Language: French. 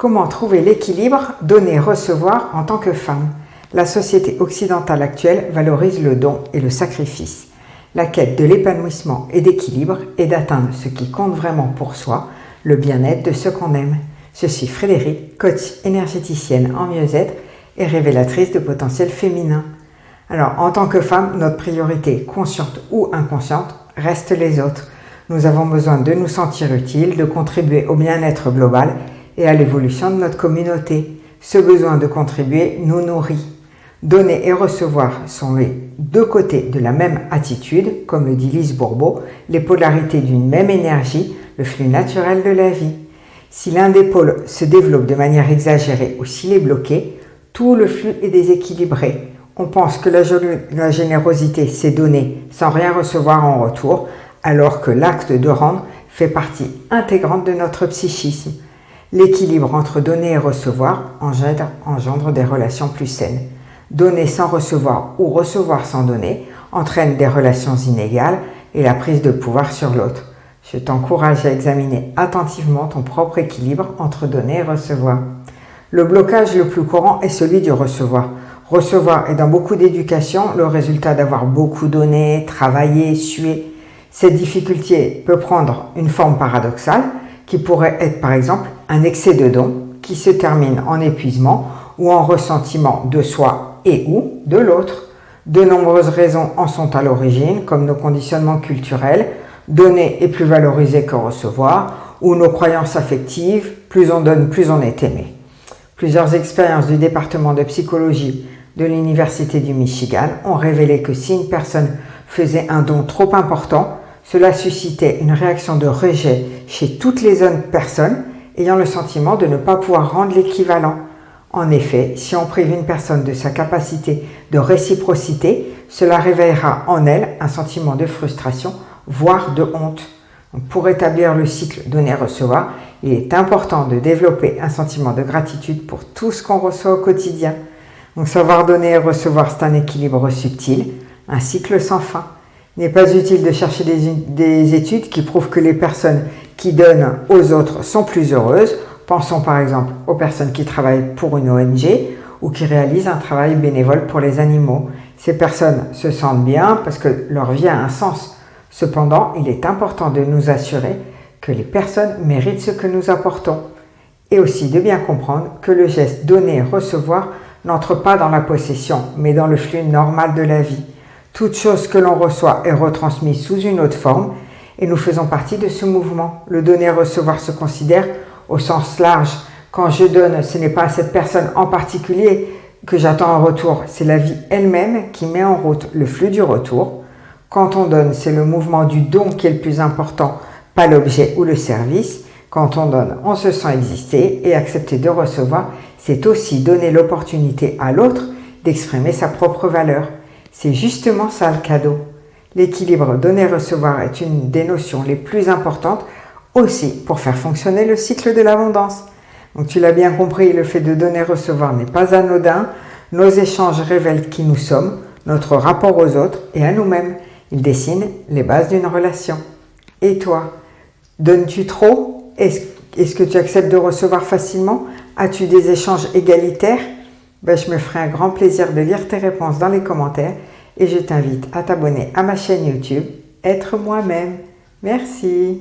Comment trouver l'équilibre donner-recevoir en tant que femme? La société occidentale actuelle valorise le don et le sacrifice. La quête de l'épanouissement et d'équilibre est d'atteindre ce qui compte vraiment pour soi, le bien-être de ceux qu'on aime. Je suis Frédéric, coach énergéticienne en mieux-être et révélatrice de potentiel féminin. Alors, en tant que femme, notre priorité, consciente ou inconsciente, reste les autres. Nous avons besoin de nous sentir utiles, de contribuer au bien-être global et à l'évolution de notre communauté. Ce besoin de contribuer nous nourrit. Donner et recevoir sont les deux côtés de la même attitude, comme le dit Lise Bourbeau, les polarités d'une même énergie, le flux naturel de la vie. Si l'un des pôles se développe de manière exagérée ou s'il est bloqué, tout le flux est déséquilibré. On pense que la générosité, c'est donner sans rien recevoir en retour, alors que l'acte de rendre fait partie intégrante de notre psychisme. L'équilibre entre donner et recevoir engendre des relations plus saines. Donner sans recevoir ou recevoir sans donner entraîne des relations inégales et la prise de pouvoir sur l'autre. Je t'encourage à examiner attentivement ton propre équilibre entre donner et recevoir. Le blocage le plus courant est celui du recevoir. Recevoir est dans beaucoup d'éducation le résultat d'avoir beaucoup donné, travaillé, sué. Cette difficulté peut prendre une forme paradoxale qui pourrait être par exemple un excès de don qui se termine en épuisement ou en ressentiment de soi et ou de l'autre. De nombreuses raisons en sont à l'origine, comme nos conditionnements culturels, donner est plus valorisé que recevoir, ou nos croyances affectives, plus on donne, plus on est aimé. Plusieurs expériences du département de psychologie de l'Université du Michigan ont révélé que si une personne faisait un don trop important, cela suscitait une réaction de rejet chez toutes les autres personnes ayant le sentiment de ne pas pouvoir rendre l'équivalent. En effet, si on prive une personne de sa capacité de réciprocité, cela réveillera en elle un sentiment de frustration, voire de honte. Donc, pour établir le cycle donner-recevoir, il est important de développer un sentiment de gratitude pour tout ce qu'on reçoit au quotidien. Donc, savoir donner et recevoir, c'est un équilibre subtil, un cycle sans fin. Il n'est pas utile de chercher des études qui prouvent que les personnes qui donnent aux autres sont plus heureuses. Pensons par exemple aux personnes qui travaillent pour une ONG ou qui réalisent un travail bénévole pour les animaux. Ces personnes se sentent bien parce que leur vie a un sens. Cependant, il est important de nous assurer que les personnes méritent ce que nous apportons. Et aussi de bien comprendre que le geste donner-recevoir n'entre pas dans la possession, mais dans le flux normal de la vie. Toute chose que l'on reçoit est retransmise sous une autre forme et nous faisons partie de ce mouvement. Le donner-recevoir se considère au sens large. Quand je donne, ce n'est pas à cette personne en particulier que j'attends en retour, c'est la vie elle-même qui met en route le flux du retour. Quand on donne, c'est le mouvement du don qui est le plus important, pas l'objet ou le service. Quand on donne, on se sent exister et accepter de recevoir, c'est aussi donner l'opportunité à l'autre d'exprimer sa propre valeur. C'est justement ça le cadeau. L'équilibre donner-recevoir est une des notions les plus importantes aussi pour faire fonctionner le cycle de l'abondance. Donc tu l'as bien compris, le fait de donner-recevoir n'est pas anodin. Nos échanges révèlent qui nous sommes, notre rapport aux autres et à nous-mêmes. Ils dessinent les bases d'une relation. Et toi, donnes-tu trop? Est-ce que tu acceptes de recevoir facilement? As-tu des échanges égalitaires? Je me ferai un grand plaisir de lire tes réponses dans les commentaires et je t'invite à t'abonner à ma chaîne YouTube Être moi-même. Merci.